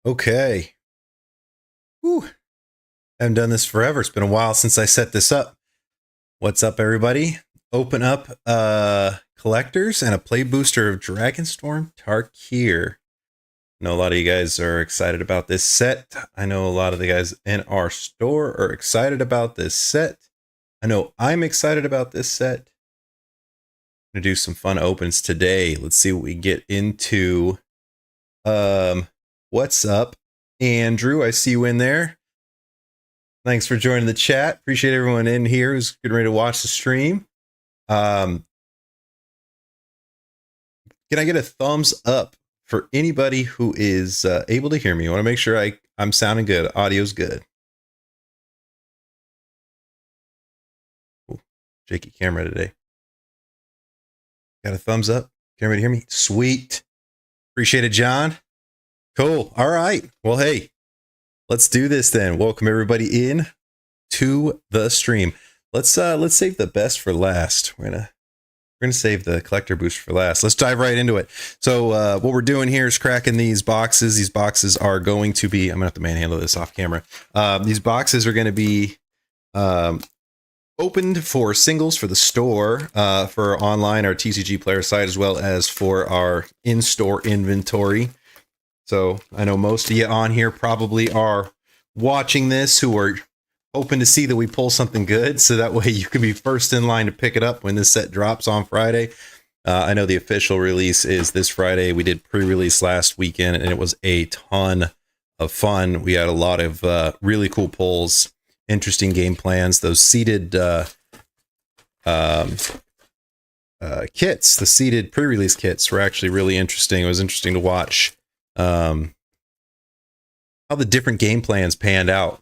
Okay. Whew. I haven't done this forever. It's been a while since I set this up. What's up, everybody? Open up collectors and a play booster of Dragonstorm Tarkir. I know a lot of you guys are excited about this set. I know a lot of the guys in our store are excited about this set. I know I'm excited about this set. I'm gonna do some fun opens today. Let's see what we get into. What's up, Andrew? I see you in there. Thanks for joining the chat. Appreciate everyone in here who's getting ready to watch the stream. Can I get a thumbs up for anybody who is able to hear me? I want to make sure I'm sounding good. Audio's good. Ooh, shaky camera today. Got a thumbs up? Can everybody hear me? Sweet. Appreciate it, John. Cool. All right. Well, hey, let's do this then. Welcome everybody in to the stream. Let's save the best for last. We're gonna save the collector boost for last. Let's dive right into it. So what we're doing here is cracking these boxes. These boxes are going to be, I'm gonna have to manhandle this off camera. These boxes are going to be opened for singles for the store, for online, our TCGPlayer site, as well as for our in-store inventory. So I know most of you on here probably are watching this who are hoping to see that we pull something good, so that way you can be first in line to pick it up when this set drops on Friday. I know the official release is this Friday. We did pre-release last weekend, and it was a ton of fun. We had a lot of really cool pulls, interesting game plans. Those seeded kits, the seeded pre-release kits, were actually really interesting. It was interesting to watch how the different game plans panned out.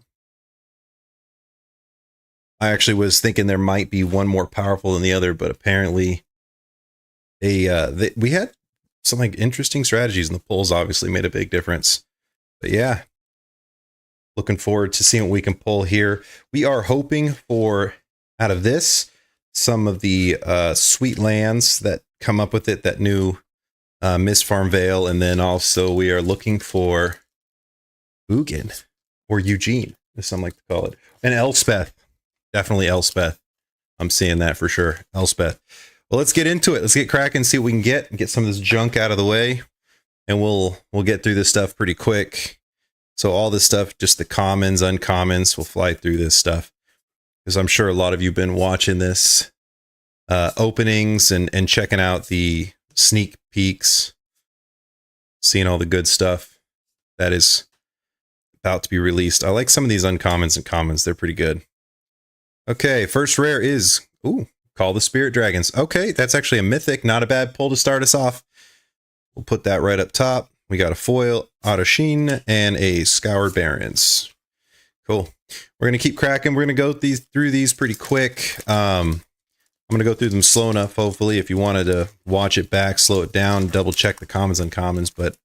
I actually was thinking there might be one more powerful than the other, but apparently we had some like interesting strategies, and the pulls obviously made a big difference. But yeah, looking forward to seeing what we can pull here. We are hoping for, out of this, some of the sweet lands that come up with it, that new Miss Farmvale, and then also we are looking for Ugin, or Eugene, as some like to call it, and Elspeth. Definitely Elspeth. I'm seeing that for sure. Elspeth. Well, let's get into it. Let's get cracking, see what we can get, and get some of this junk out of the way. And we'll get through this stuff pretty quick. So all this stuff, just the commons, uncommons, we'll fly through this stuff. Because I'm sure a lot of you have been watching this openings and checking out the sneak peeks, seeing all the good stuff that is about to be released. I like some of these uncommons and commons. They're pretty good. Okay, first rare is, Call the Spirit Dragons. Okay, that's actually a mythic, not a bad pull to start us off. We'll put that right up top. We got a foil Autosheen and a Scoured Barrens. Cool. We're going to keep cracking. We're going to go through these pretty quick. I'm going to go through them slow enough, hopefully. If you wanted to watch it back, slow it down, double check the commons and uncommons. But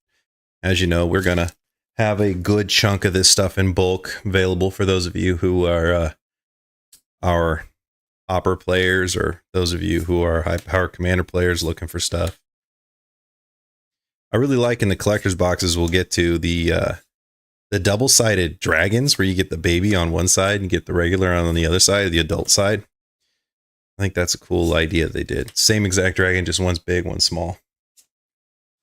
as you know, we're going to have a good chunk of this stuff in bulk available for those of you who are our Hopper players, or those of you who are high power commander players looking for stuff. I really like in the collector's boxes, we'll get to the double-sided dragons, where you get the baby on one side and get the regular on the other side, the adult side. I think that's a cool idea they did. Same exact dragon, just one's big, one's small.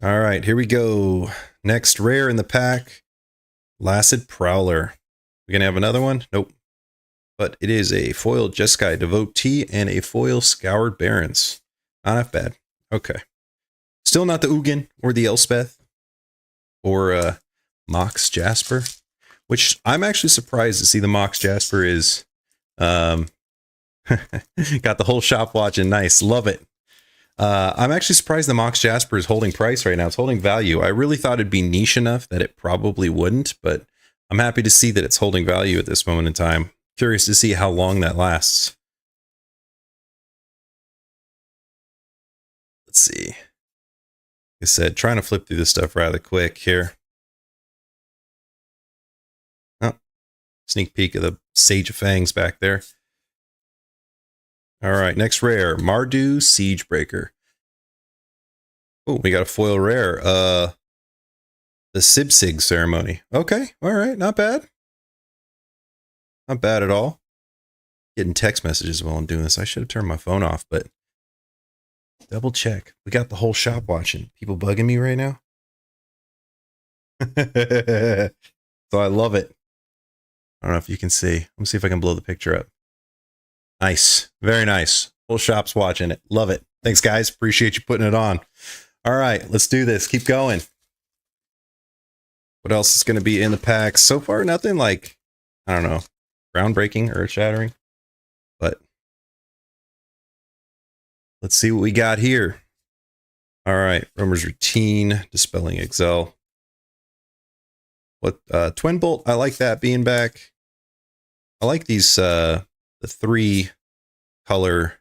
All right, here we go. Next rare in the pack, Lancet Prowler. We gonna have another one? Nope. But it is a foil Jeskai Devotee and a foil Scoured Barrens. Not half bad. Okay. Still not the Ugin or the Elspeth or Mox Jasper, which I'm actually surprised to see the Mox Jasper is got the whole shop watching. Nice. Love it. I'm actually surprised the Mox Jasper is holding price right now. It's holding value. I really thought it'd be niche enough that it probably wouldn't, but I'm happy to see that it's holding value at this moment in time. Curious to see how long that lasts. Let's see. Like I said, trying to flip through this stuff rather quick here. Oh, sneak peek of the Sage of Fangs back there. All right, next rare, Mardu Siegebreaker. Oh, we got a foil rare. The Sibsig ceremony. Okay, all right, not bad. Not bad at all. Getting text messages while I'm doing this. I should have turned my phone off, but double check. We got the whole shop watching. People bugging me right now. So I love it. I don't know if you can see. Let me see if I can blow the picture up. Nice. Very nice. Whole shop's watching it. Love it. Thanks, guys. Appreciate you putting it on. All right, let's do this. Keep going. What else is going to be in the packs? So far, nothing like, I don't know, groundbreaking, earth-shattering. But let's see what we got here. All right, Roamer's Routine, Dispelling Excel. What Twin Bolt? I like that being back. I like these the 3 color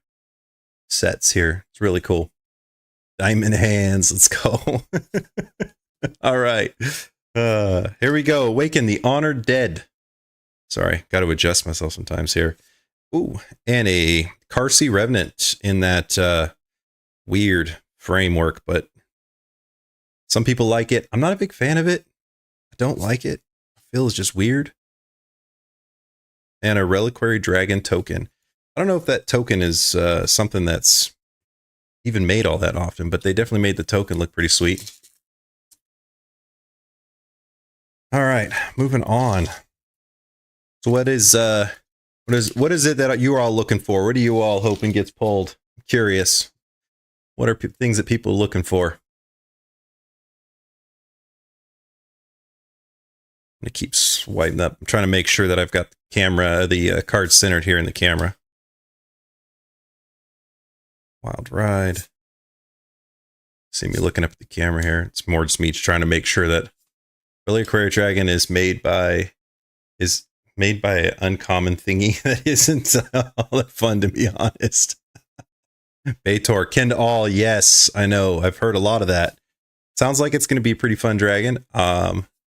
sets here. It's really cool. Diamond Hands. Let's go. All right. Here we go. Awaken the Honored Dead. Sorry, got to adjust myself sometimes here. Ooh, and a Carsey Revenant in that weird framework, but some people like it. I'm not a big fan of it. I don't like it. I feel it's just weird. And a Reliquary Dragon token. I don't know if that token is something that's even made all that often, but they definitely made the token look pretty sweet. All right, moving on. So what is it that you are all looking for? What are you all hoping gets pulled? I'm curious. What are things that people are looking for? I'm gonna keep swiping up. I'm trying to make sure that I've got the camera, the card centered here in the camera. Wild Ride. See me looking up at the camera here. It's more just me trying to make sure that Reliquary Dragon is made by an uncommon thingy that isn't all that fun, to be honest. Baitor, Kin to All, yes, I know. I've heard a lot of that. Sounds like it's going to be a pretty fun dragon.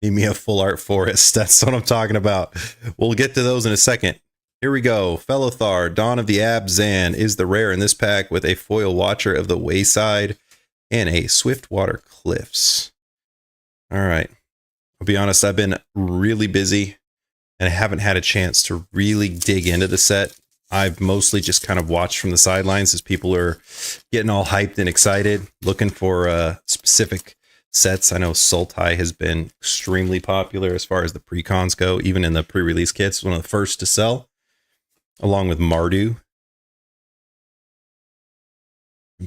Need me a full art forest. That's what I'm talking about. We'll get to those in a second. Here we go. Fellothar, Dawn of the Abzan is the rare in this pack with a foil Watcher of the Wayside and a Swiftwater Cliffs. All right. I'll be honest, I've been really busy and I haven't had a chance to really dig into the set. I've mostly just kind of watched from the sidelines as people are getting all hyped and excited, looking for specific sets. I know Sultai has been extremely popular as far as the pre-cons go, even in the pre-release kits, one of the first to sell, along with Mardu.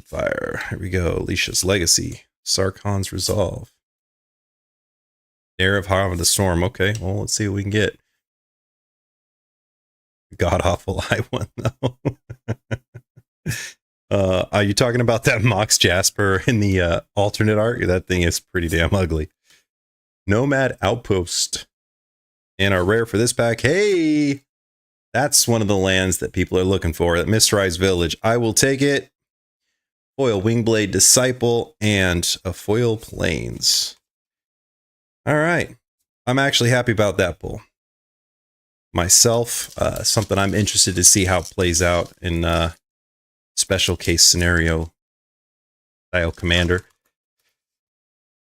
Fire. Here we go. Alicia's Legacy. Sarkhan's Resolve. Air of Harm of the Storm. Okay, well, let's see what we can get. God awful high one, though. Are you talking about that Mox Jasper in the alternate art? That thing is pretty damn ugly. Nomad Outpost. And our rare for this pack. Hey! That's one of the lands that people are looking for. That Mysterized Village. I will take it. Foil Wingblade Disciple and a foil Plains. All right. I'm actually happy about that pull. Myself, something I'm interested to see how it plays out in special case scenario style commander.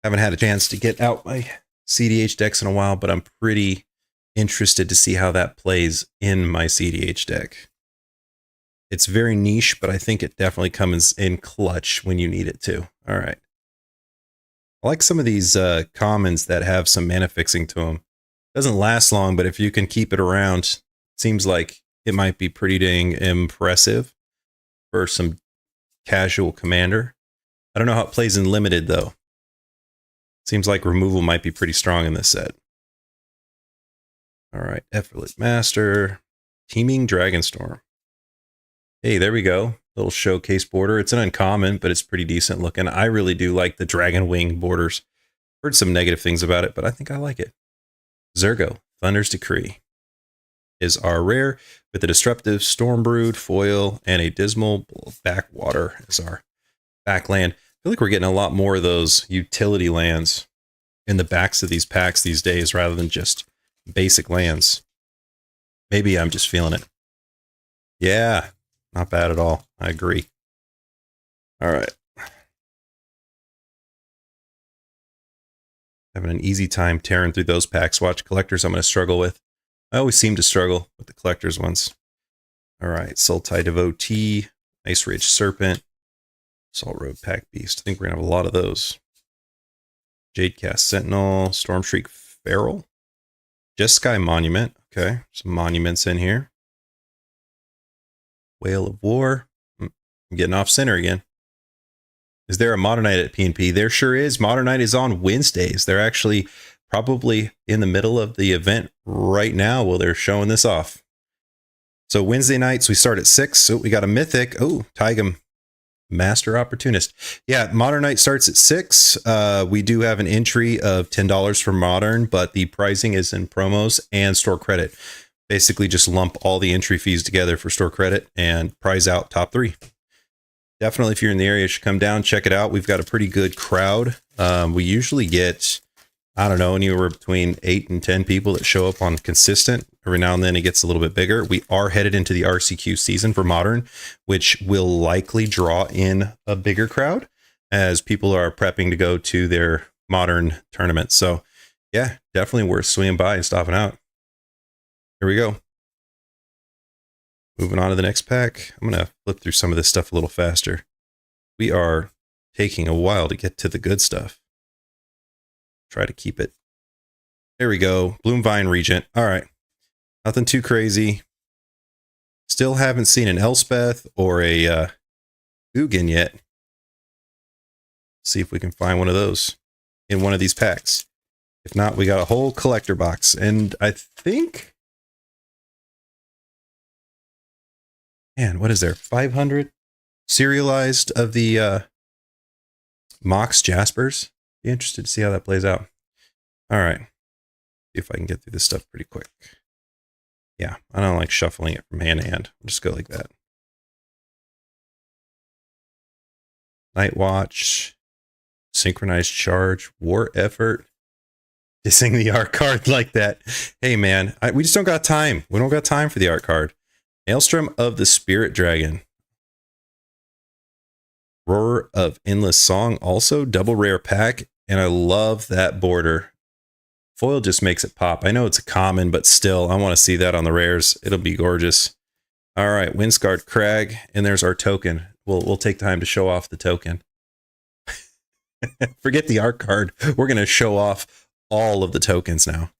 Haven't had a chance to get out my CDH decks in a while, but I'm pretty interested to see how that plays in my CDH deck. It's very niche, but I think it definitely comes in clutch when you need it to. All right. I like some of these commons that have some mana fixing to them. Doesn't last long, but if you can keep it around, seems like it might be pretty dang impressive for some casual commander. I don't know how it plays in limited, though. Seems like removal might be pretty strong in this set. All right, Effortless Master, Teeming Dragonstorm. Hey, there we go. Little showcase border. It's an uncommon, but it's pretty decent looking. I really do like the dragon wing borders. Heard some negative things about it, but I think I like it. Zergo, Thunder's Decree, is our rare with a Disruptive Stormbrood foil and a Dismal Backwater as our backland. I feel like we're getting a lot more of those utility lands in the backs of these packs these days rather than just basic lands. Maybe I'm just feeling it. Yeah, not bad at all. I agree. All right. Having an easy time tearing through those packs. Watch collectors I'm going to struggle with. I always seem to struggle with the collectors ones. All right, Sultai Devotee, Ice Ridge Serpent, Salt Road Pack Beast. I think we're going to have a lot of those. Jadecast Sentinel, Stormshriek Feral, Just Sky Monument. Okay, some monuments in here. Whale of War. I'm getting off center again. Is there a Modern Night at PNP? There sure is. Modern Night is on Wednesdays. They're actually probably in the middle of the event right now while they're showing this off. So Wednesday nights, we start at 6. So we got a Mythic. Oh, Tigum, Master Opportunist. Yeah, Modern Night starts at 6. We do have an entry of $10 for Modern, but the pricing is in promos and store credit. Basically just lump all the entry fees together for store credit and prize out top 3. Definitely, if you're in the area, you should come down, check it out. We've got a pretty good crowd. We usually get, I don't know, anywhere between 8 and 10 people that show up on consistent. Every now and then it gets a little bit bigger. We are headed into the RCQ season for Modern, which will likely draw in a bigger crowd as people are prepping to go to their Modern tournaments. So, yeah, definitely worth swinging by and stopping out. Here we go. Moving on to the next pack. I'm going to flip through some of this stuff a little faster. We are taking a while to get to the good stuff. Try to keep it. There we go. Bloomvine Regent. All right. Nothing too crazy. Still haven't seen an Elspeth or a Ugin yet. See if we can find one of those in one of these packs. If not, we got a whole collector box. And I think... Man, what is there? 500 serialized of the Mox Jaspers. Be interested to see how that plays out. All right. See if I can get through this stuff pretty quick. Yeah, I don't like shuffling it from hand to hand. I'll just go like that. Night Watch. Synchronized Charge. War Effort. Dissing the art card like that. Hey, man, we just don't got time. We don't got time for the art card. Maelstrom of the Spirit Dragon. Roar of Endless Song, also double rare pack, and I love that border. Foil just makes it pop. I know it's a common, but still, I want to see that on the rares. It'll be gorgeous. All right, Windscarred Crag, and there's our token. We'll take time to show off the token. Forget the art card. We're going to show off all of the tokens now.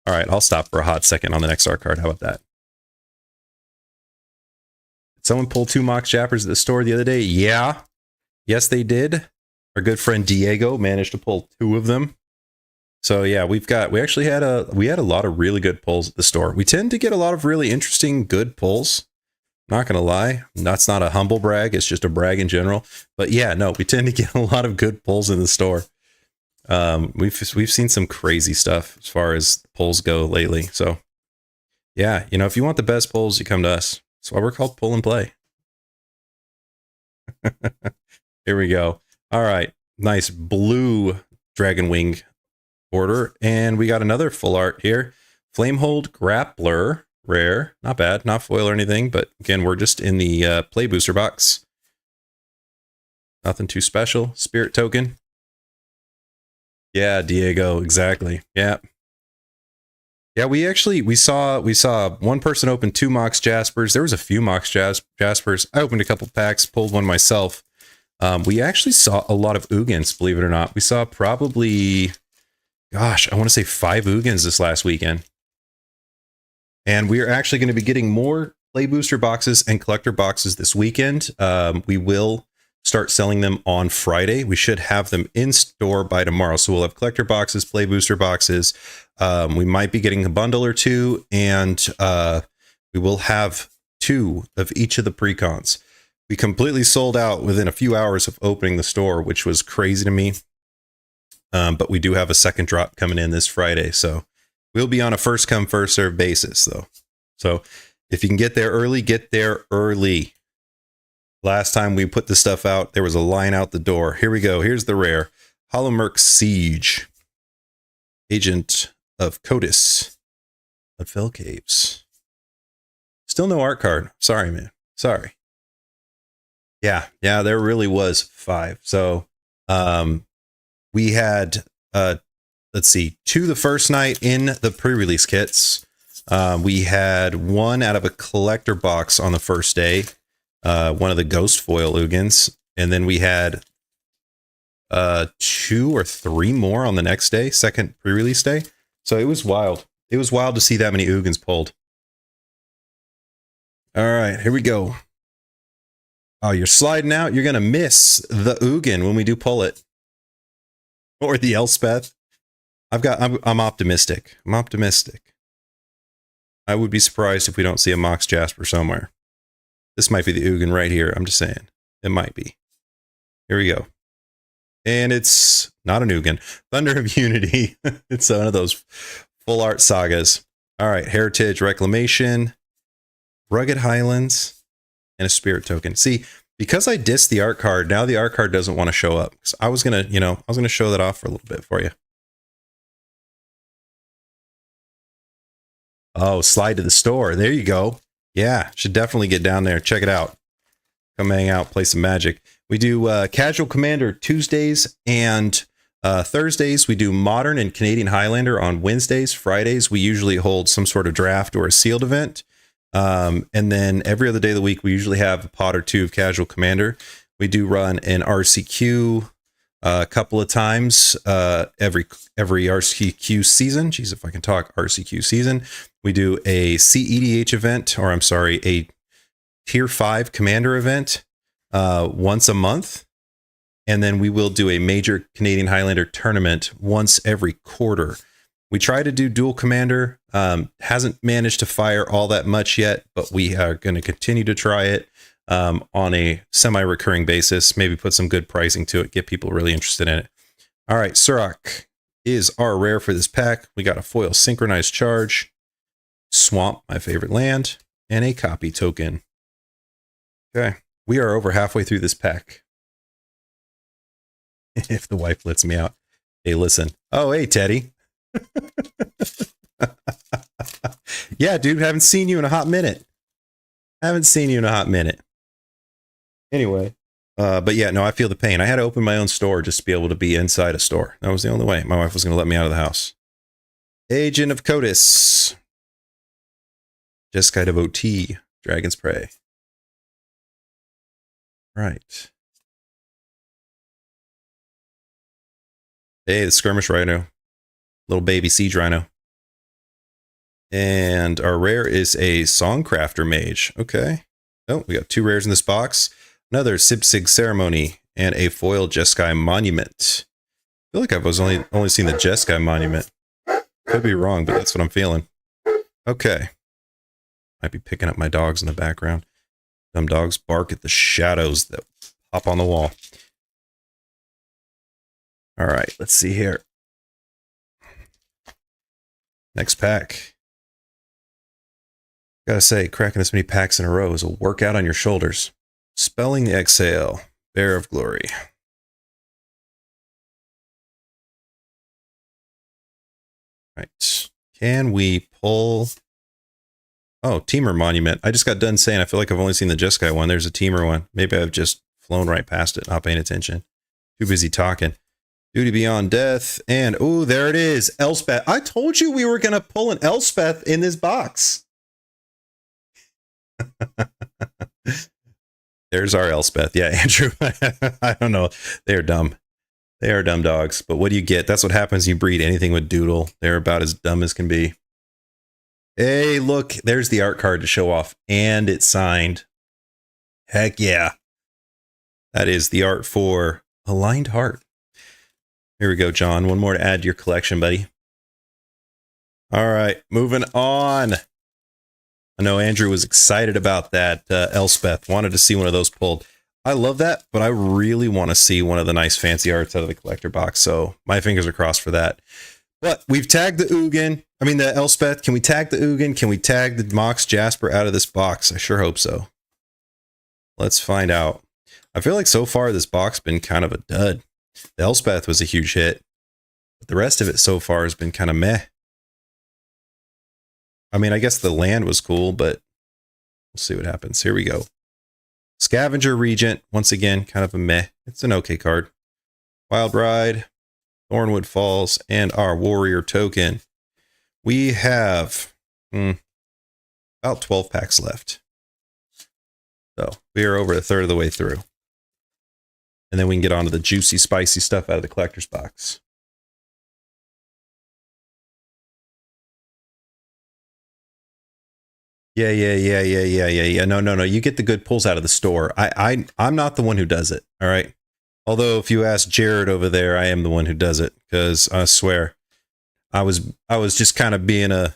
All right, I'll stop for a hot second on the next art card. How about that? Did someone pull 2 Mox Jaspers at the store the other day? Yeah. Yes, they did. Our good friend Diego managed to pull 2 of them. So yeah, we actually had a lot of really good pulls at the store. We tend to get a lot of really interesting, good pulls. Not gonna lie, that's not a humble brag. It's just a brag in general. But yeah, no, we tend to get a lot of good pulls in the store. We've seen some crazy stuff as far as polls go lately. So yeah, you know, if you want the best polls, you come to us. That's why we're called Pull and Play. Here we go. All right, nice blue dragon wing border, and we got another full art here. Flamehold Grappler, rare, not bad, not foil or anything, but again, we're just in the play booster box. Nothing too special. Spirit token. Yeah, Diego, exactly. Yeah. Yeah, we saw one person open 2 Mox Jaspers. There was a few Mox Jaspers. I opened a couple packs, pulled one myself. We actually saw a lot of Ugins, believe it or not. We saw probably, gosh, I want to say 5 Ugins this last weekend. And we are actually going to be getting more play booster boxes and collector boxes this weekend. We will start selling them on Friday. We should have them in store by tomorrow. So we'll have collector boxes, play booster boxes. We might be getting a bundle or 2, and we will have 2 of each of the pre-cons. We completely sold out within a few hours of opening the store, which was crazy to me. But we do have a second drop coming in this Friday. So we'll be on a first come, first serve basis, though. So if you can get there early, get there early. Last time we put the stuff out, there was a line out the door. Here we go. Here's the rare. Hollowmerk Siege. Agent of Codis. Of Fell Caves. Still no art card. Sorry, man. Sorry. Yeah, there really was 5. So We had, let's see, 2 the first night in the pre-release kits. We had 1 out of a collector box on the first day, one of the ghost foil Ugins, and then we had 2 or 3 more on the next day, second pre-release day. So it was wild. It was wild to see that many Ugins pulled. All right, here we go. Oh, you're sliding out. You're going to miss the Ugin when we do pull it. Or the Elspeth. I'm optimistic. I'm optimistic. I would be surprised if we don't see a Mox Jasper somewhere. This might be the Ugin right here. I'm just saying. It might be. Here we go. And it's not an Ugin. Thunder of Unity. It's one of those full art sagas. All right. Heritage Reclamation. Rugged Highlands. And a Spirit Token. See, because I dissed the art card, now the art card doesn't want to show up. So I was going to, show that off for a little bit for you. Oh, slide to the store. There you go. Yeah, should definitely get down there. Check it out. Come hang out, play some Magic. We do Casual Commander Tuesdays and Thursdays. We do Modern and Canadian Highlander on Wednesdays. Fridays, we usually hold some sort of draft or a sealed event. And then every other day of the week, we usually have a pot or 2 of Casual Commander. We do run an RCQ a couple of times every RCQ season. Jeez, if I can talk, RCQ season. We do a CEDH event, or I'm sorry, a Tier 5 Commander event once a month. And then we will do a major Canadian Highlander tournament once every quarter. We try to do dual Commander. Hasn't managed to fire all that much yet, but we are going to continue to try it on a semi-recurring basis. Maybe put some good pricing to it, get people really interested in it. All right, Surrak is our rare for this pack. We got a foil Synchronized Charge, Swamp, my favorite land, and a copy token. Okay, we are over halfway through this pack. If the wife lets me out. Hey, listen. Oh, hey, Teddy. Yeah, dude, haven't seen you in a hot minute. Anyway, but yeah, no, I feel the pain. I had to open my own store just to be able to be inside a store. That was the only way. My wife was going to let me out of the house. Agent of Codis. Jeskai Devotee. Dragon's Prey. Right. Hey, the Skirmish Rhino. Little baby Siege Rhino. And our rare is a Songcrafter Mage. Okay. Oh, we got 2 rares in this box. Another Sipsig Ceremony and a foil Jeskai Monument. I feel like I've only seen the Jeskai Monument. Could be wrong, but that's what I'm feeling. Okay. Might be picking up my dogs in the background. Dumb dogs bark at the shadows that pop on the wall. All right, let's see here. Next pack. Gotta say, cracking this many packs in a row is a workout on your shoulders. Spelling the Exhale, Bear of Glory. Right. Can we pull... Oh, Teamer Monument. I just got done saying I feel like I've only seen the Jeskai one. There's a Teamer one. Maybe I've just flown right past it, not paying attention. Too busy talking. Duty Beyond Death. And, oh, there it is. Elspeth. I told you we were going to pull an Elspeth in this box. There's our Elspeth. Yeah, Andrew. I don't know. They are dumb. They are dumb dogs. But what do you get? That's what happens. You breed anything with Doodle. They're about as dumb as can be. Hey, look. There's the art card to show off. And it's signed. Heck yeah. That is the art for Aligned Heart. Here we go, John. One more to add to your collection, buddy. All right. Moving on. I know Andrew was excited about that Elspeth. Wanted to see one of those pulled. I love that, but I really want to see one of the nice fancy arts out of the collector box. So my fingers are crossed for that. But we've tagged the Ugin. I mean, the Elspeth. Can we tag the Ugin? Can we tag the Mox Jasper out of this box? I sure hope so. Let's find out. I feel like so far this box has been kind of a dud. The Elspeth was a huge hit. But the rest of it so far has been kind of meh. I mean, I guess the land was cool, but we'll see what happens. Here we go. Scavenger Regent, once again, kind of a meh. It's an okay card. Wild Ride, Thornwood Falls, and our warrior token. We have about 12 packs left. So we are over a third of the way through. And then we can get on to the juicy, spicy stuff out of the collector's box. Yeah. No. You get the good pulls out of the store. I'm not the one who does it. All right. Although if you ask Jared over there, I am the one who does it, because I swear I was just kind of being a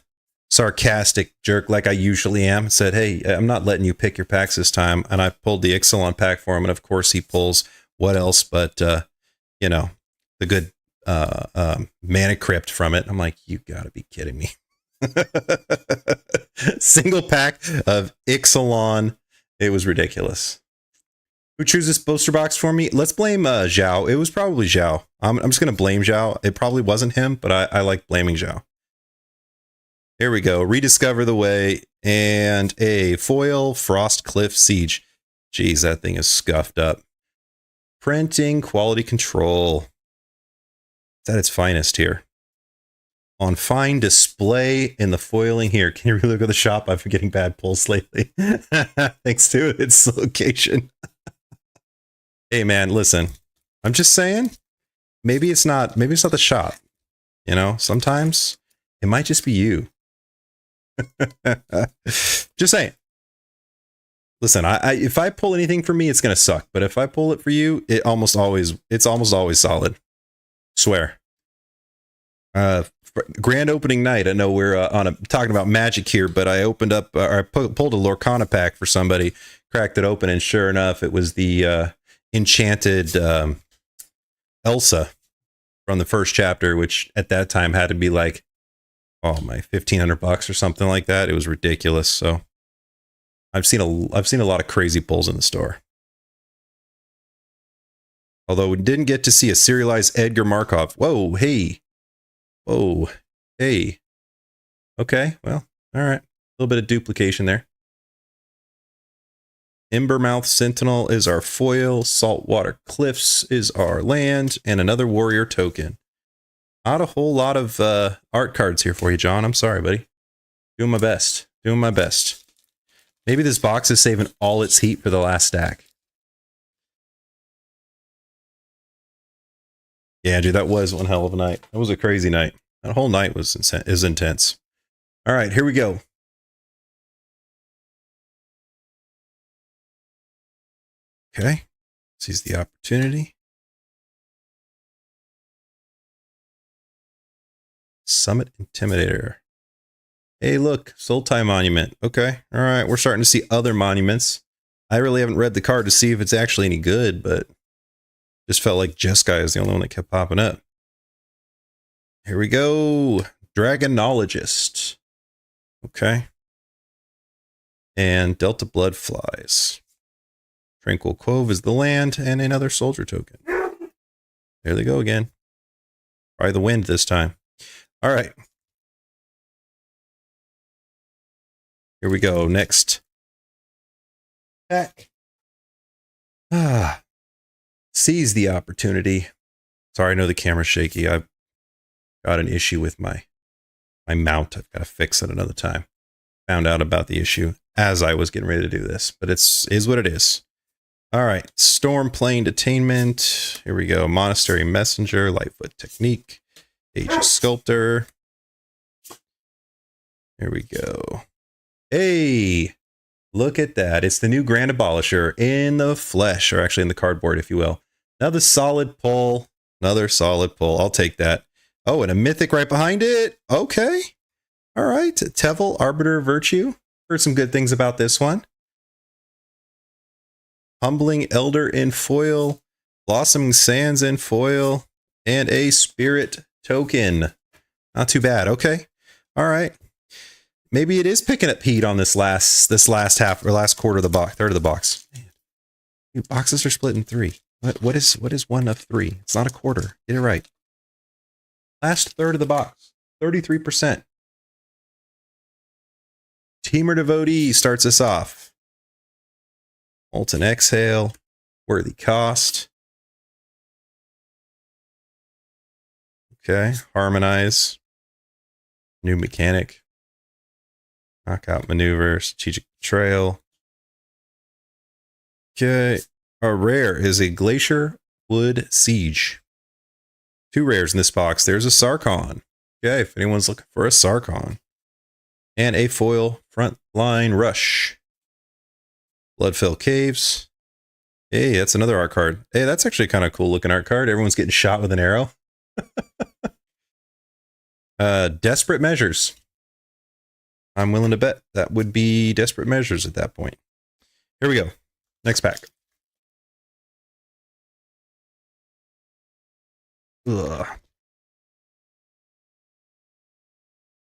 sarcastic jerk like I usually am. Said, hey, I'm not letting you pick your packs this time. And I pulled the Ixalan pack for him. And of course he pulls what else but, you know, the good Mana Crypt from it. I'm like, you gotta be kidding me. Single pack of Ixalan. It was ridiculous. Who chooses poster box for me? Let's blame Zhao. It was probably Zhao. I'm just going to blame Zhao. It probably wasn't him, but I like blaming Zhao. Here we go. Rediscover the Way and a foil Frostcliff Siege. Jeez, that thing is scuffed up. Printing quality control. It's at its finest here. On fine display in the foiling here. Can you really look at the shop? I've been getting bad pulls lately. Thanks to its location. Hey man, listen. I'm just saying, maybe it's not the shop. You know, sometimes it might just be you. Just saying. Listen, if I pull anything for me, it's gonna suck. But if I pull it for you, it's almost always solid. Swear. Grand opening night. I know we're talking about Magic here, but I opened up, or I pulled a Lorcana pack for somebody, cracked it open, and sure enough, it was the enchanted Elsa from the first chapter, which at that time had to be like, oh my, $1,500 or something like that. It was ridiculous. So I've seen a lot of crazy pulls in the store. Although we didn't get to see a serialized Edgar Markov. Whoa, hey. Whoa, hey. Okay, well, all right. A little bit of duplication there. Embermouth Sentinel is our foil. Saltwater Cliffs is our land. And another warrior token. Not a whole lot of art cards here for you, John. I'm sorry, buddy. Doing my best. Doing my best. Maybe this box is saving all its heat for the last stack. Yeah, Andrew, that was one hell of a night. That was a crazy night. That whole night was intense. All right, here we go. Okay, seize the opportunity. Summit Intimidator. Hey, look, Sultai Monument. Okay, all right, we're starting to see other monuments. I really haven't read the card to see if it's actually any good, but just felt like Jeskai is the only one that kept popping up. Here we go. Dragonologist. Okay. And Delta Blood Flies. Tranquil Cove is the land, and another soldier token. There they go again. Probably the wind this time. All right. Here we go. Next pack. Seize the opportunity. Sorry, I know the camera's shaky. I've got an issue with my mount. I've got to fix it another time. Found out about the issue as I was getting ready to do this, but is what it is. All right, Stormplane Detainment. Here we go. Monastery Messenger, Lightfoot Technique, Aegis Sculptor. Here we go. Hey, look at that. It's the new Grand Abolisher in the flesh, or actually in the cardboard, if you will. Another solid pull. Another solid pull. I'll take that. Oh, and a mythic right behind it. Okay. All right. Tevel, Arbiter of Virtue. Heard some good things about this one. Humbling Elder in foil. Blossoming Sands in foil. And a Spirit token. Not too bad. Okay. All right. Maybe it is picking up heat on this last half or last quarter of the box, third of the box. Man, boxes are split in three. What is 1 of 3? It's not a quarter. Get it right. Last third of the box, 33%. Teamer Devotee starts us off. Molten Exhale, Worthy Cost. Okay, harmonize. New mechanic. Knockout maneuver. Strategic betrayal. Okay, our rare is a Glacier Wood Siege. 2 rares in this box. There's a Sarkon. Okay, if anyone's looking for a Sarkon. And a foil Frontline Rush. Bloodfell Caves. Hey, that's another art card. Hey, that's actually kind of cool looking art card. Everyone's getting shot with an arrow. Desperate Measures. I'm willing to bet that would be Desperate Measures at that point. Here we go. Next pack. Ugh.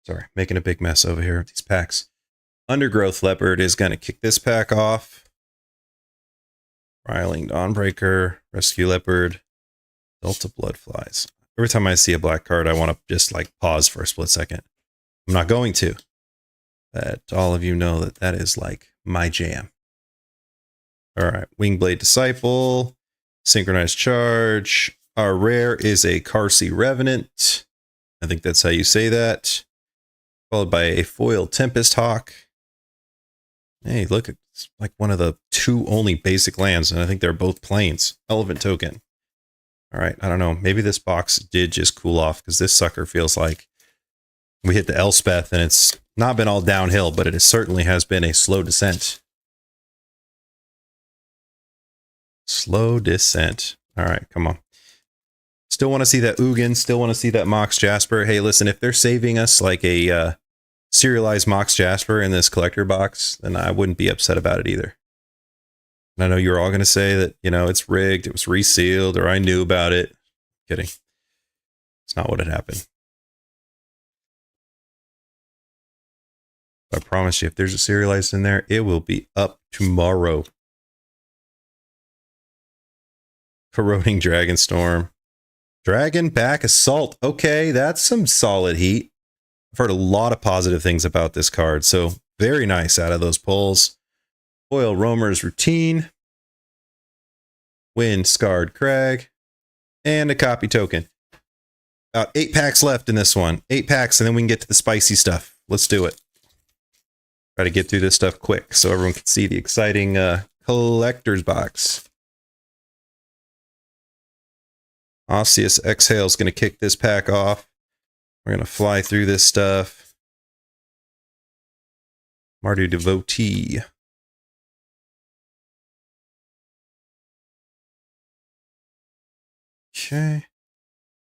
Sorry, making a big mess over here with these packs. Undergrowth Leopard is going to kick this pack off. Riling Dawnbreaker, Rescue Leopard, Delta Bloodflies. Every time I see a black card, I want to just like pause for a split second. I'm not going to. But all of you know that that is like my jam. All right, Wingblade Disciple, Synchronized Charge. Our rare is a Carsey Revenant. I think that's how you say that. Followed by a foil Tempest Hawk. Hey, look, it's like one of the 2 only basic lands, and I think they're both plains. Relevant token. All right, I don't know. Maybe this box did just cool off, because this sucker feels like we hit the Elspeth, and it's not been all downhill, but it certainly has been a slow descent. Slow descent. All right, come on. Still want to see that Ugin. Still want to see that Mox Jasper. Hey, listen, if they're saving us like a serialized Mox Jasper in this collector box, then I wouldn't be upset about it either. And I know you're all going to say that, you know, it's rigged, it was resealed, or I knew about it. Kidding. It's not what had happened. I promise you, if there's a serialized in there, it will be up tomorrow. Corroding Dragonstorm. Dragonback Assault. Okay, that's some solid heat. I've heard a lot of positive things about this card, so very nice out of those pulls. Foil Roamer's Routine. Wind Scarred Crag. And a copy token. About 8 packs left in this one. 8 packs, and then we can get to the spicy stuff. Let's do it. Try to get through this stuff quick so everyone can see the exciting collector's box. Osseous Exhale is going to kick this pack off. We're going to fly through this stuff. Mardu Devotee. Okay.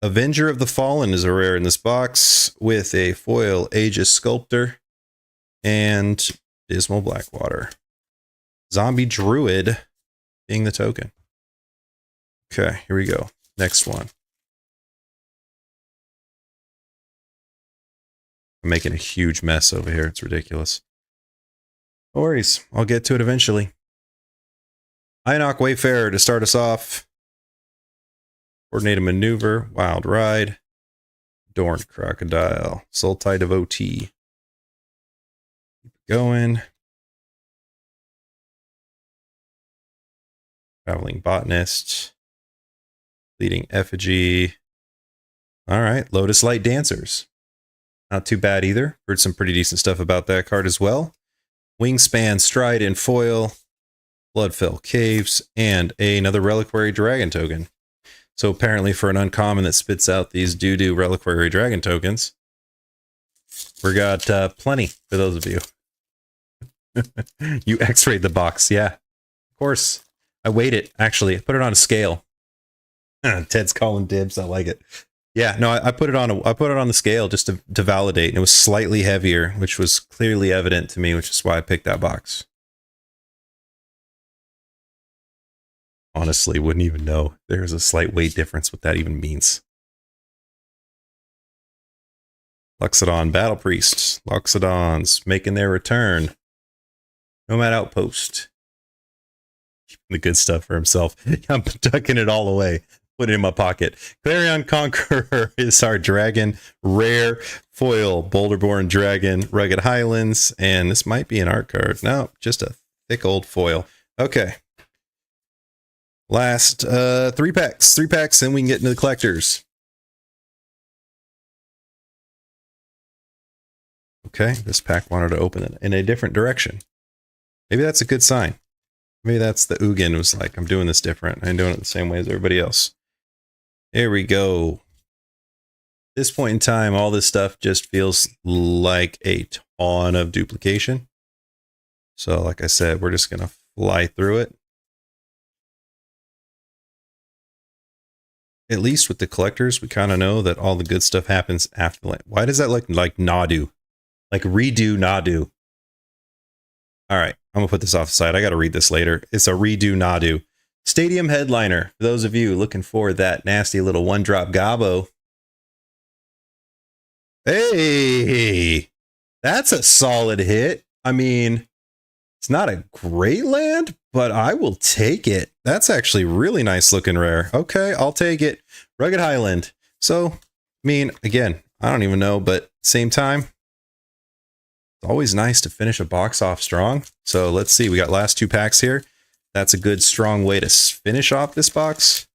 Avenger of the Fallen is a rare in this box with a foil Aegis Sculptor and Dismal Blackwater. Zombie Druid being the token. Okay, here we go. Next one. I'm making a huge mess over here. It's ridiculous. No worries. I'll get to it eventually. Inoc Wayfarer to start us off. Coordinated Maneuver. Wild Ride. Dorned Crocodile. Sultai Devotee. Keep going. Traveling Botanist. Leading Effigy. All right. Lotus Light Dancers. Not too bad either. Heard some pretty decent stuff about that card as well. Wingspan Stride in foil. Bloodfell Caves. And another Reliquary Dragon token. So apparently for an uncommon that spits out these doo-doo Reliquary Dragon tokens, we got plenty for those of you. You x-rayed the box. Yeah, of course. I weighed it, actually. I put it on a scale. Ted's calling dibs. I like it. Yeah, no, I put it on the scale just to validate, and it was slightly heavier, which was clearly evident to me, which is why I picked that box. Honestly, wouldn't even know there's a slight weight difference, what that even means. Luxodon Battle Priests. Luxodons making their return. Nomad Outpost. Keeping the good stuff for himself. I'm tucking it all away. Put it in my pocket. Clarion Conqueror is our dragon. Rare foil Boulderborn Dragon. Rugged Highlands. And this might be an art card. No, just a thick old foil. Okay. Last 3 packs. 3 packs, and we can get into the collectors. Okay, this pack wanted to open it in a different direction. Maybe that's a good sign. Maybe that's the Ugin was like, I'm doing this different. I'm doing it the same way as everybody else. Here we go. At this point in time, all this stuff just feels like a ton of duplication. So like I said, we're just going to fly through it. At least with the collectors, we kind of know that all the good stuff happens after the land. Why does that look like Nadu? Like redo Nadu. All right, I'm going to put this off the side. I got to read this later. It's a redo Nadu. Stadium headliner. For those of you looking for that nasty little one-drop gobbo. Hey, that's a solid hit. I mean, it's not a great land, but I will take it. That's actually really nice looking rare. Okay, I'll take it. Rugged Highland. So, I mean, again, I don't even know, but same time, it's always nice to finish a box off strong. So let's see, we got last 2 packs here. That's a good strong way to finish off this box.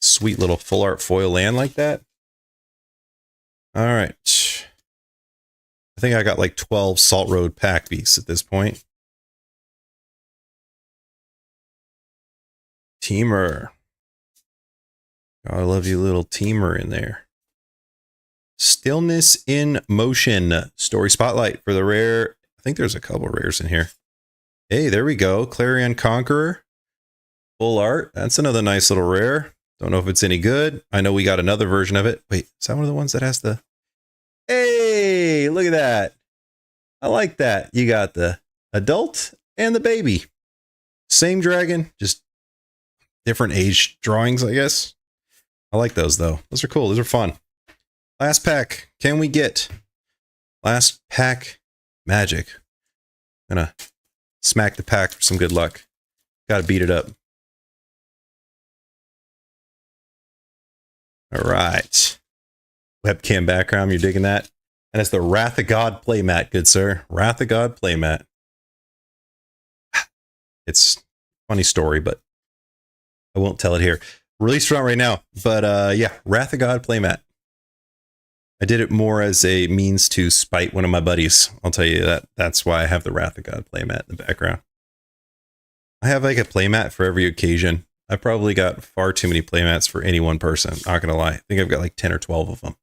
Sweet little full art foil land like that. All right. I think I got like 12 Salt Road pack beasts at this point. Teamer. Oh, I love you, little teamer in there. Stillness in Motion. Story Spotlight for the rare. I think there's a couple rares in here. Hey, there we go. Clarion Conqueror. Full art. That's another nice little rare. Don't know if it's any good. I know we got another version of it. Wait, is that one of the ones that has the... Hey, look at that. I like that. You got the adult and the baby. Same dragon, just different age drawings, I guess. I like those, though. Those are cool. Those are fun. Last pack. Can we get last pack magic? I'm gonna smack the pack for some good luck. Gotta beat it up. All right. Webcam background, you're digging that? And it's the Wrath of God playmat, good sir. Wrath of God playmat. It's a funny story, but I won't tell it here. Released right now. But yeah, Wrath of God playmat. I did it more as a means to spite one of my buddies. I'll tell you that. That's why I have the Wrath of God playmat in the background. I have like a playmat for every occasion. I probably got far too many playmats for any one person. Not gonna lie. I think I've got like 10 or 12 of them.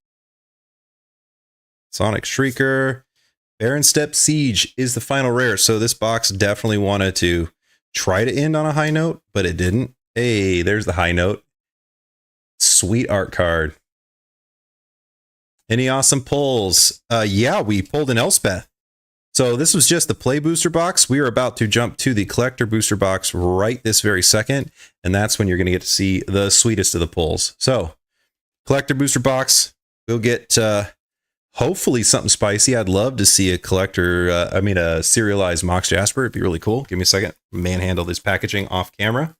Sonic Shrieker. Baron Step Siege is the final rare. So this box definitely wanted to try to end on a high note, but it didn't. Hey, there's the high note. Sweet art card. Any awesome pulls? Yeah, we pulled an Elspeth. So this was just the play booster box. We are about to jump to the collector booster box right this very second. And that's when you're going to get to see the sweetest of the pulls. So collector booster box, we'll get hopefully something spicy. I'd love to see a collector, a serialized Mox Jasper. It'd be really cool. Give me a second. Manhandle this packaging off camera.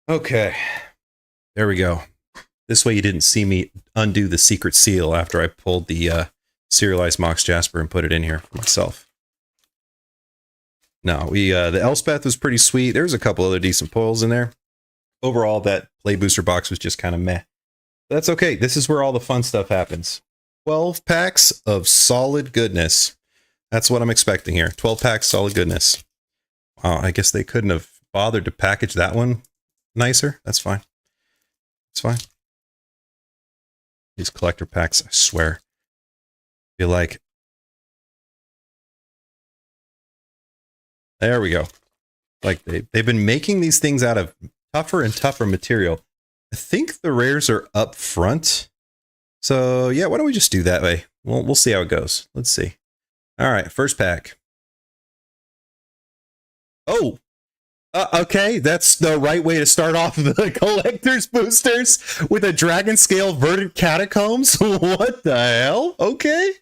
Okay, there we go. This way you didn't see me undo the secret seal after I pulled the serialized Mox Jasper and put it in here for myself. No, the Elspeth was pretty sweet. There's a couple other decent pulls in there. Overall, that play booster box was just kind of meh. That's okay. This is where all the fun stuff happens. 12 packs of solid goodness. That's what I'm expecting here. 12 packs, solid goodness. Wow, I guess they couldn't have bothered to package that one nicer. That's fine. It's fine. These collector packs, I swear. Feel like... There we go. Like they've been making these things out of tougher and tougher material. I think the rares are up front. So yeah, why don't we just do that way? We'll see how it goes. Let's see. All right, first pack. Oh, okay. That's the right way to start off the collector's boosters with a dragon scale verdant catacombs. What the hell? Okay.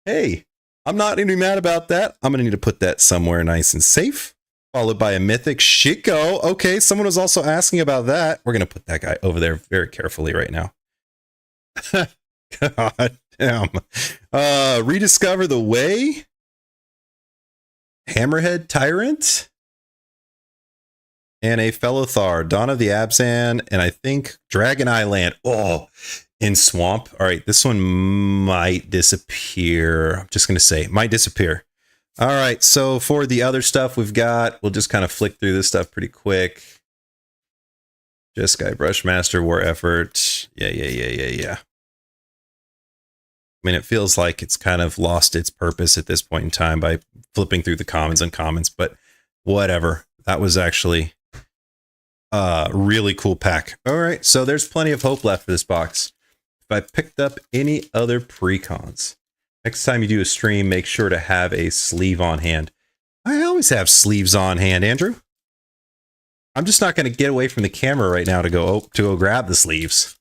Hey, I'm not going to be mad about that. I'm going to need to put that somewhere nice and safe. Followed by a mythic Shiko. Okay, someone was also asking about that. We're going to put that guy over there very carefully right now. God damn. Rediscover the Way. Hammerhead Tyrant. and a fellow Thar, Dawn of the Abzan, and I think Dragon Island. Oh, in Swamp. All right, this one might disappear. I'm just going to say, might disappear. All right, so for the other stuff we've got, we'll just kind of flick through this stuff pretty quick. Jeskai Brushmaster, War Effort. Yeah. I mean, it feels like it's kind of lost its purpose at this point in time by flipping through the commons and commons, but whatever. That was actually a really cool pack. All right, so there's plenty of hope left for this box. If I picked up any other precons, next time you do a stream, make sure to have a sleeve on hand. I always have sleeves on hand, Andrew. I'm just not going to get away from the camera right now to go grab the sleeves.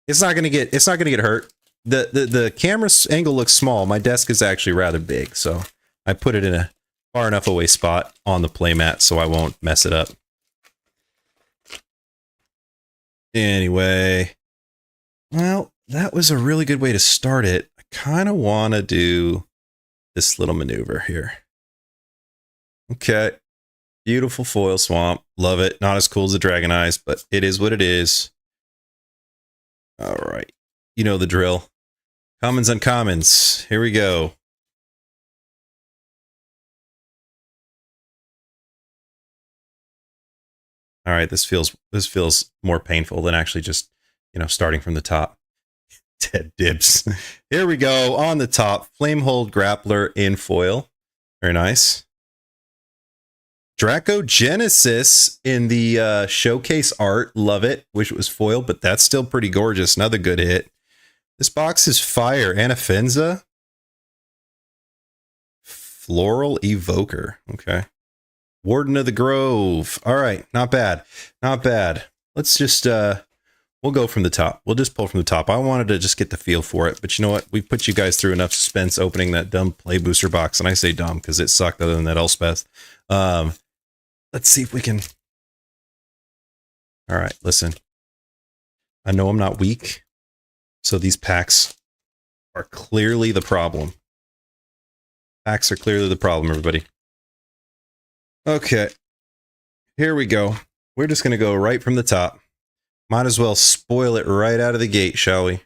It's not going to get hurt. The camera angle looks small. My desk is actually rather big, so I put it in a far enough away spot on the playmat so I won't mess it up. Anyway, well, that was a really good way to start it. I kind of want to do this little maneuver here. Okay. Beautiful foil swamp. Love it. Not as cool as the Dragon Eyes, but it is what it is. All right. You know the drill. Commons, uncommons. Here we go. All right, this feels more painful than actually just, starting from the top. Dead dibs. Here we go. On the top, Flamehold Grappler in foil. Very nice. Dracogenesis in the showcase art. Love it. Wish it was foil, but that's still pretty gorgeous. Another good hit. This box is fire. Anafenza. Floral Evoker. Okay. Warden of the Grove. All right. Not bad. Not bad. Let's just, we'll go from the top. We'll just pull from the top. I wanted to just get the feel for it, but you know what? We put you guys through enough suspense opening that dumb play booster box, and I say dumb because it sucked other than that Elspeth. Let's see if we can. All right, listen. I know I'm not weak, so these packs are clearly the problem. Packs are clearly the problem, everybody. Okay, here we go. We're just going to go right from the top. Might as well spoil it right out of the gate, shall we?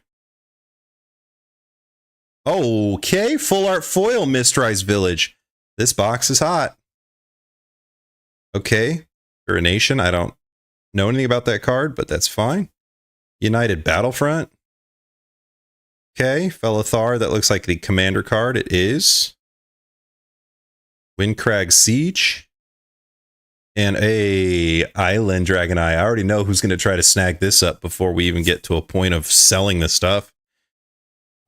Okay, full art foil Mistrise Village. This box is hot. Okay, Urination. I don't know anything about that card, but that's fine. United Battlefront. Okay, Fellothar. That looks like the commander card. It is. Windcrag Siege. And a Island Dragon Eye. I already know who's going to try to snag this up before we even get to a point of selling this stuff.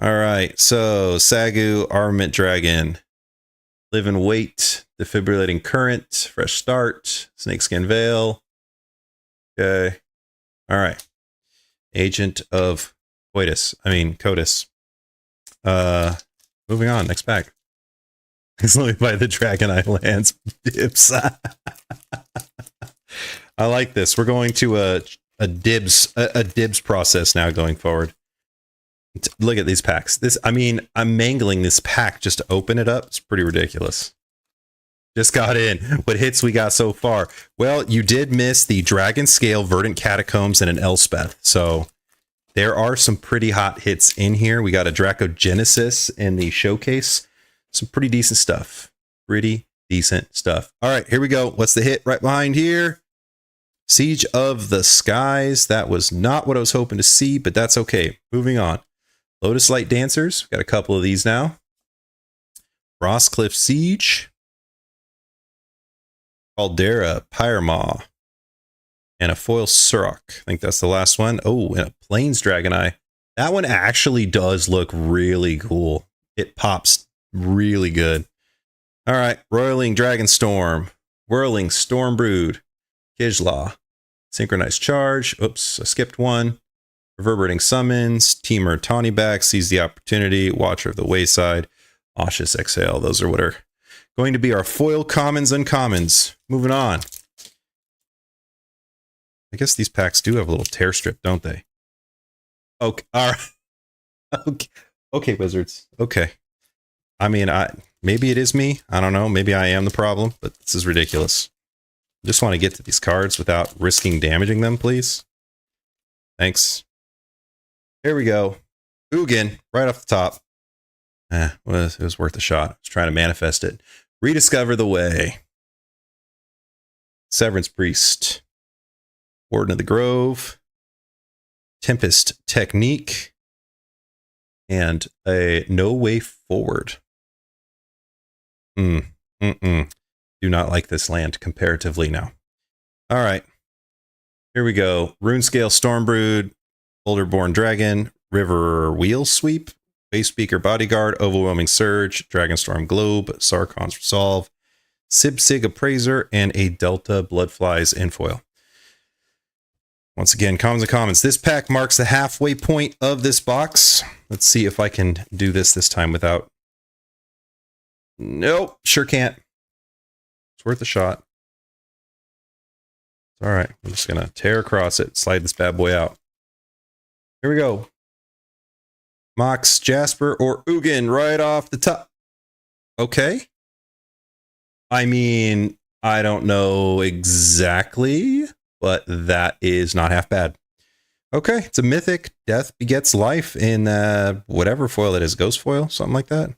All right, so Sagu, Armament Dragon, Live and Wait, Defibrillating Current, Fresh Start, Snakeskin Veil. Okay. All right. Agent of Coitus. Moving on, next pack. It's only by the Dragon Islands dips. I like this. We're going to a dibs process now going forward. Look at these packs. I'm mangling this pack just to open it up. It's pretty ridiculous. Just got in. What hits we got so far? Well, you did miss the Dragon Scale, Verdant Catacombs, and an Elspeth. So there are some pretty hot hits in here. We got a Dracogenesis in the showcase. Some pretty decent stuff. Pretty decent stuff. All right, here we go. What's the hit right behind here? Siege of the Skies. That was not what I was hoping to see, but that's okay. Moving on. Lotus Light Dancers. We've got a couple of these now. Rosscliff Siege. Caldera Pyramaw. And a foil Surok. I think that's the last one. Oh, and a Plains Dragon Eye. That one actually does look really cool. It pops really good. All right. Roiling Dragonstorm. Whirling Stormbrood. Kijlaw. Synchronized Charge. Oops, I skipped one. Reverberating Summons. Teamer Tawnyback. Seize the Opportunity. Watcher of the Wayside. Auspicious Exhale. Those are what are going to be our foil commons and commons. Moving on. I guess these packs do have a little tear strip, don't they? Okay. All right. Okay, Wizards. Okay. Maybe it is me. I don't know. Maybe I am the problem, but this is ridiculous. Just want to get to these cards without risking damaging them, please. Thanks. Here we go. Ugin, right off the top. Well, it was worth a shot. I was trying to manifest it. Rediscover the Way. Severance Priest. Warden of the Grove. Tempest Technique. And a No Way Forward. Do not like this land comparatively now. All right. Here we go. Runescale Stormbrood. Boulderborn Dragon. River Wheel Sweep. Base Speaker Bodyguard, Overwhelming Surge, Dragonstorm Globe, Sarkon's Resolve, Sibsig Appraiser, and a Delta Bloodflies in foil. Once again, commons and commons. This pack marks the halfway point of this box. Let's see if I can do this time without... Nope, sure can't. It's worth a shot. All right, I'm just going to tear across it, slide this bad boy out. Here we go. Mox, Jasper, or Ugin right off the top. Okay. I mean, I don't know exactly, but that is not half bad. Okay, it's a mythic. Death begets life in whatever foil it is. Ghost foil, something like that.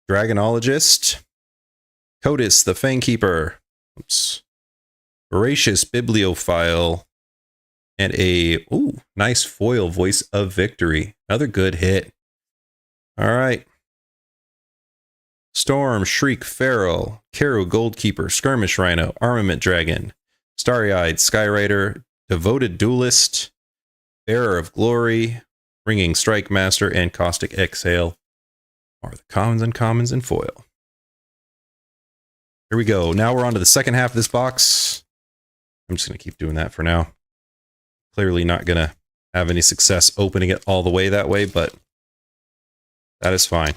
Dragonologist. Codis, the Fangkeeper. Oops. Voracious Bibliophile. And a, nice foil, Voice of Victory. Another good hit. All right. Storm, Shriek, Feral, Karu, Goldkeeper, Skirmish Rhino, Armament Dragon, Starry-Eyed, Skyrider, Devoted Duelist, Bearer of Glory, Ringing Strike Master, and Caustic Exhale are the commons and commons in foil. Here we go. Now we're on to the second half of this box. I'm just going to keep doing that for now. Clearly not going to have any success opening it all the way that way, but that is fine.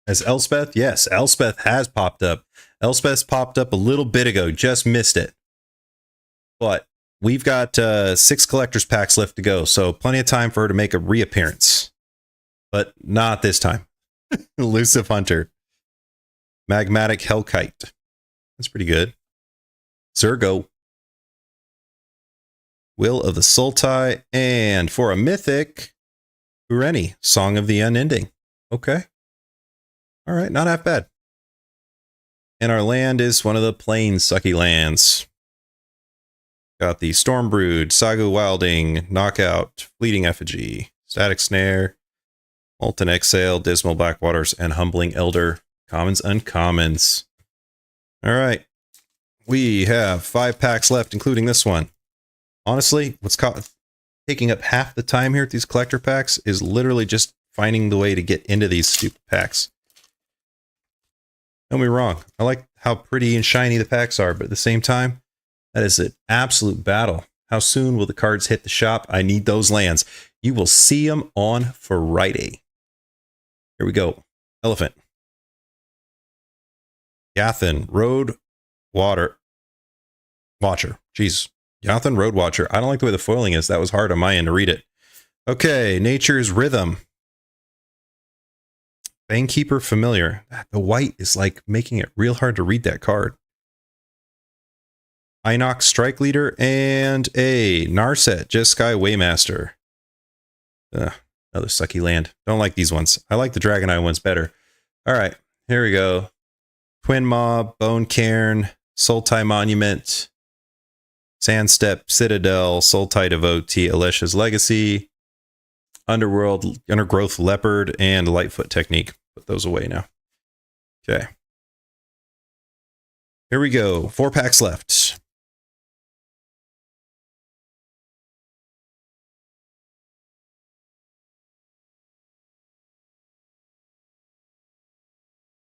As Elspeth? Yes, Elspeth has popped up. Elspeth's popped up a little bit ago. Just missed it. But we've got 6 collector's packs left to go, so plenty of time for her to make a reappearance. But not this time. Elusive Hunter. Magmatic Hellkite. That's pretty good. Zergo. Will of the Sultai. And for a mythic, Ureni, Song of the Unending. Okay. All right, not half bad. And our land is one of the plain sucky lands. Got the Stormbrood, Sagu Wilding, Knockout, Fleeting Effigy, Static Snare, Molten Exhale, Dismal Blackwaters, and Humbling Elder. Commons, uncommons. All right. We have 5 packs left, including this one. Honestly, what's taking up half the time here at these collector packs is literally just finding the way to get into these stupid packs. Don't be wrong. I like how pretty and shiny the packs are, but at the same time, that is an absolute battle. How soon will the cards hit the shop? I need those lands. You will see them on Friday. Here we go. Elephant. Yathan, Road Watcher. Jeez. Yathan, Road Watcher. I don't like the way the foiling is. That was hard on my end to read it. Okay. Nature's Rhythm. Fangkeeper Familiar. The white is like making it real hard to read that card. Inox Strike Leader and a Narset, Jeskai Waymaster. Another sucky land. Don't like these ones. I like the Dragon Eye ones better. All right, here we go. Twin Mob, Bone Cairn, Sultai Monument, Sandstep, Citadel, Sultai Devotee, Alesha's Legacy, Undergrowth Leopard, and Lightfoot Technique. Put those away now. Okay. Here we go. 4 packs left.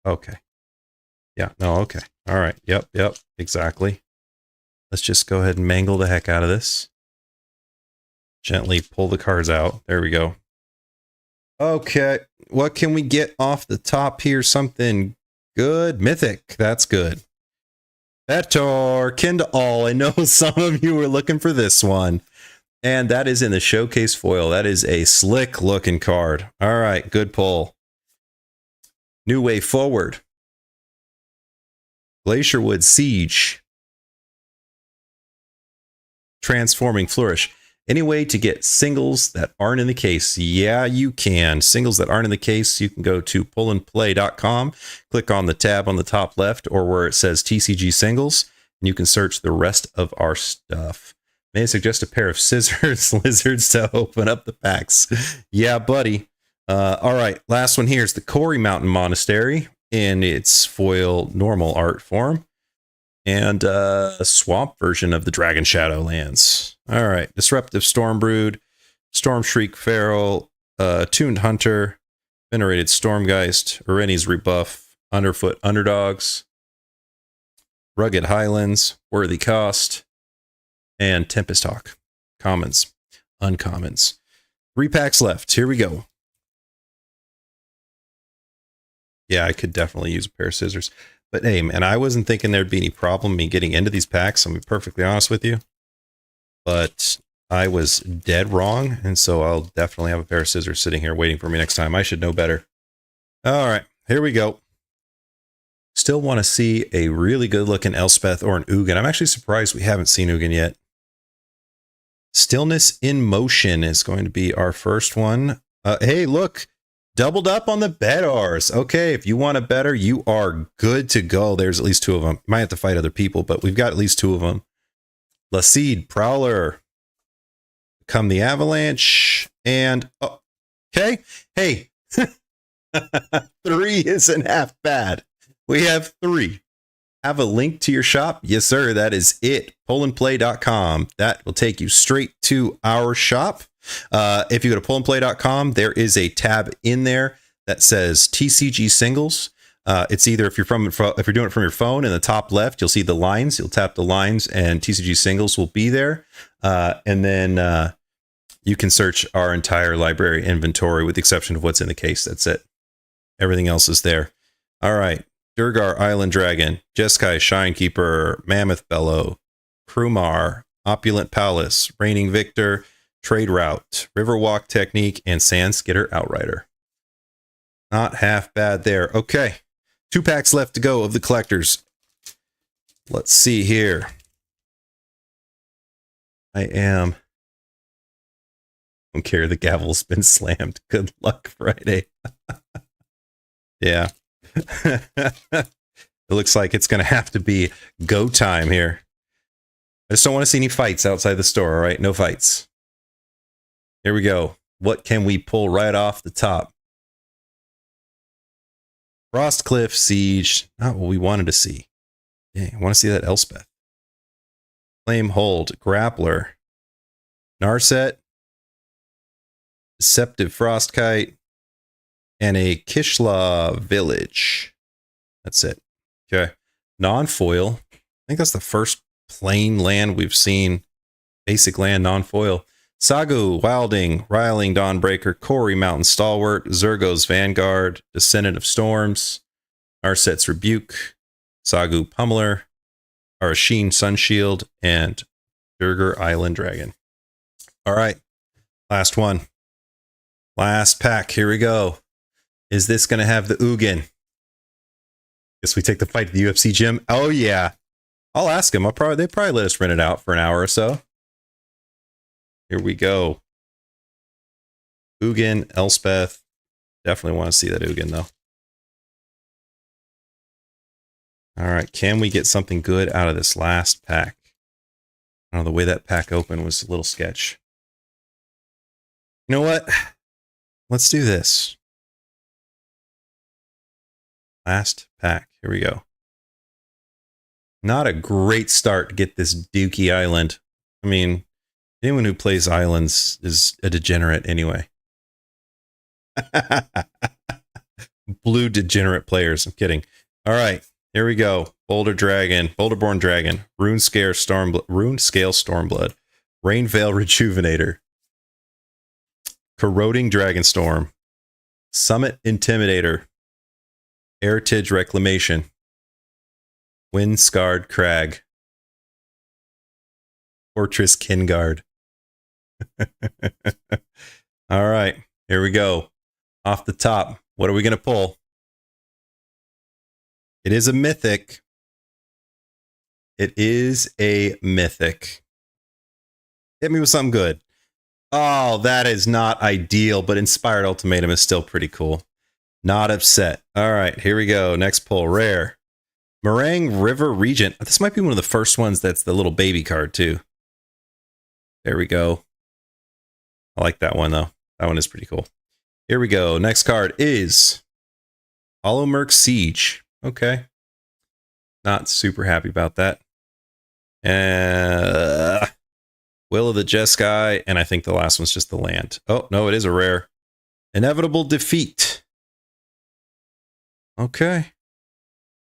Okay. Yeah, no, okay. All right. Yep, exactly. Let's just go ahead and mangle the heck out of this. Gently pull the cards out. There we go. Okay. What can we get off the top here? Something good. Mythic. That's good. Etor, Kin to All. I know some of you were looking for this one. And that is in the showcase foil. That is a slick looking card. All right. Good pull. New Way Forward. Glacierwood Siege. Transforming Flourish. Any way to get singles that aren't in the case? Yeah, you can. Singles that aren't in the case, you can go to pullandplay.com, click on the tab on the top left or where it says TCG Singles, and you can search the rest of our stuff. May I suggest a pair of scissors, lizards to open up the packs? Yeah, buddy. All right, last one here is the Corey Mountain Monastery in its foil normal art form. And a swamp version of the Dragon Shadowlands. All right. Disruptive Stormbrood, Storm Shriek Feral, Tuned Hunter, Venerated Stormgeist, Areni's Rebuff, Underfoot Underdogs, Rugged Highlands, Worthy Cost, and Tempest Hawk. Commons, uncommons. 3 packs left. Here we go. Yeah, I could definitely use a pair of scissors. But hey, man, I wasn't thinking there'd be any problem me getting into these packs. I'm going to be perfectly honest with you. But I was dead wrong. And so I'll definitely have a pair of scissors sitting here waiting for me next time. I should know better. All right, here we go. Still want to see a really good looking Elspeth or an Ugin. I'm actually surprised we haven't seen Ugin yet. Stillness in Motion is going to be our first one. Hey, look. Doubled up on the betters. Okay, if you want a better, you are good to go. There's at least 2 of them. You might have to fight other people, but we've got at least 2 of them. Laseed, Prowler, Come the Avalanche, and okay. Hey, 3 isn't half bad. We have 3. Have a link to your shop? Yes, sir. That is it. Pullandplay.com. That will take you straight to our shop. If you go to pullandplay.com, there is a tab in there that says TCG Singles. It's either if you're doing it from your phone, in the top left, you'll see the lines. You'll tap the lines, and TCG Singles will be there. And then you can search our entire library inventory with the exception of what's in the case. That's it. Everything else is there. All right. Durgar Island Dragon, Jeskai Shinekeeper, Mammoth Bellow, Krumar, Opulent Palace, Reigning Victor, Trade Route, Riverwalk Technique, and Sandskitter Outrider. Not half bad there. Okay. 2 packs left to go of the collectors. Let's see here. I don't care. The gavel's been slammed. Good luck, Friday. Yeah. It looks like it's going to have to be go time here. I just don't want to see any fights outside the store. All right. No fights. Here we go. What can we pull right off the top? Frostcliff Siege. Not what we wanted to see. Yeah, I want to see that Elspeth. Flame Hold. Grappler. Narset. Deceptive Frostkite. And a Kishla Village. That's it. Okay. Non-foil. I think that's the first plain land we've seen. Basic land, non-foil. Sagu, Wilding, Riling Dawnbreaker, Corey Mountain Stalwart, Zergo's Vanguard, Descendant of Storms, Narset's Rebuke, Sagu Pummeler, Arasheen Sunshield, and Durgar Island Dragon. All right. Last one. Last pack. Here we go. Is this going to have the Ugin? Guess we take the fight to the UFC gym. Oh, yeah. I'll ask him. They probably let us rent it out for an hour or so. Here we go. Ugin, Elspeth. Definitely want to see that Ugin, though. All right. Can we get something good out of this last pack? I don't know. The way that pack opened was a little sketch. You know what? Let's do this. Last pack. Here we go. Not a great start to get this Dookie Island. I mean, anyone who plays islands is a degenerate anyway. Blue degenerate players. I'm kidding. All right. Here we go. Boulderborn Dragon, Runescale Stormblood, Rainveil Rejuvenator, Corroding Dragonstorm, Summit Intimidator, Heritage Reclamation, Windscarred Crag, Fortress Kingard. All right, here we go. Off the top, what are we going to pull? It is a mythic. It is a mythic. Hit me with something good. Oh, that is not ideal, but Inspired Ultimatum is still pretty cool. Not upset. All right, here we go. Next pull, rare. Meringue River Regent. This might be one of the first ones that's the little baby card, too. There we go. I like that one, though. That one is pretty cool. Here we go. Next card is Hollow Merc Siege. Okay. Not super happy about that. Will of the Jeskai, and I think the last one's just the land. Oh, no, it is a rare. Inevitable Defeat. Okay.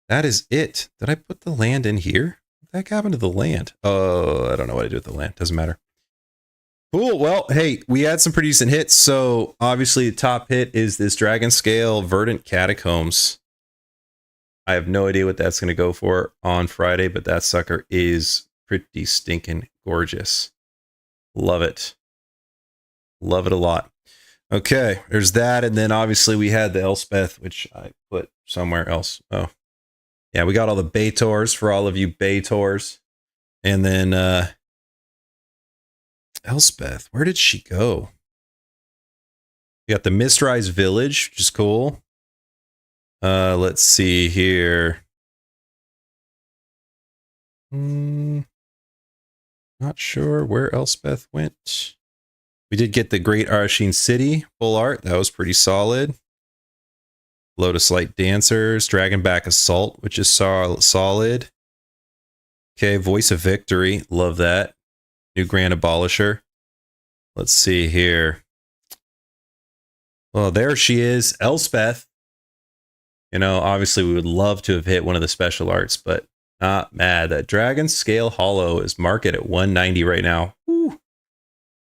That is it. Did I put the land in here? What the heck happened to the land? Oh, I don't know what I do with the land. Doesn't matter. Cool. Well, hey, we had some pretty decent hits. So obviously the top hit is this Dragon Scale Verdant Catacombs. I have no idea what that's going to go for on Friday, but that sucker is pretty stinking gorgeous. Love it. Love it a lot. Okay, there's that. And then obviously we had the Elspeth, which I put somewhere else. Oh, yeah, we got all the Baitors for all of you Baitors. And then Elspeth, where did she go? We got the Mistrise Village, which is cool. Let's see here. Not sure where Elspeth went. We did get the Great Arasheen City full art. That was pretty solid. Lotus Light Dancers, Dragonback Assault, which is solid. Okay, Voice of Victory, love that. New Grand Abolisher. Let's see here. Well, there she is, Elspeth. You know, obviously we would love to have hit one of the special arts, but not mad. That Dragon Scale Hollow is marketed at 190 right now. Woo.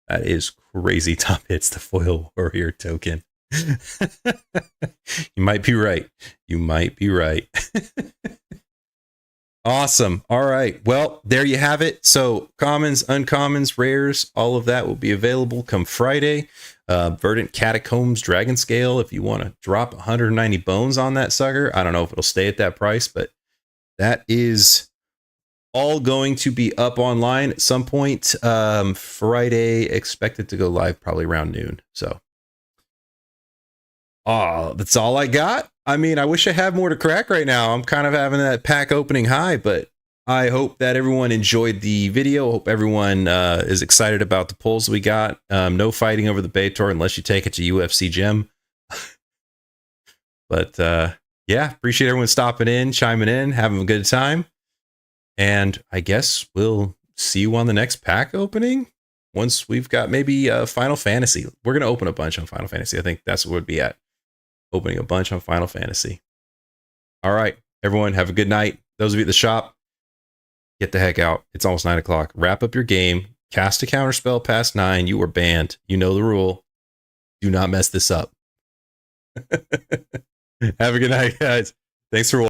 That is crazy top hits, the Foil Warrior token. You might be right. You might be right. Awesome. All right. Well, there you have it. So commons, uncommons, rares, all of that will be available come Friday. Verdant Catacombs Dragon Scale. If you want to drop 190 bones on that sucker, I don't know if it'll stay at that price, but that is all going to be up online at some point. Friday, expected to go live probably around noon. So, that's all I got. I mean, I wish I had more to crack right now. I'm kind of having that pack opening high, but I hope that everyone enjoyed the video. Hope everyone is excited about the polls we got. No fighting over the Baitor unless you take it to UFC Gym. But yeah, appreciate everyone stopping in, chiming in, having a good time. And I guess we'll see you on the next pack opening once we've got maybe Final Fantasy. We're going to open a bunch on Final Fantasy. I think that's what we'd be at. Opening a bunch on Final Fantasy. All right, everyone, have a good night. Those of you at the shop, get the heck out. It's almost 9 o'clock. Wrap up your game. Cast a counterspell past 9. You are banned. You know the rule. Do not mess this up. Have a good night, guys. Thanks for watching.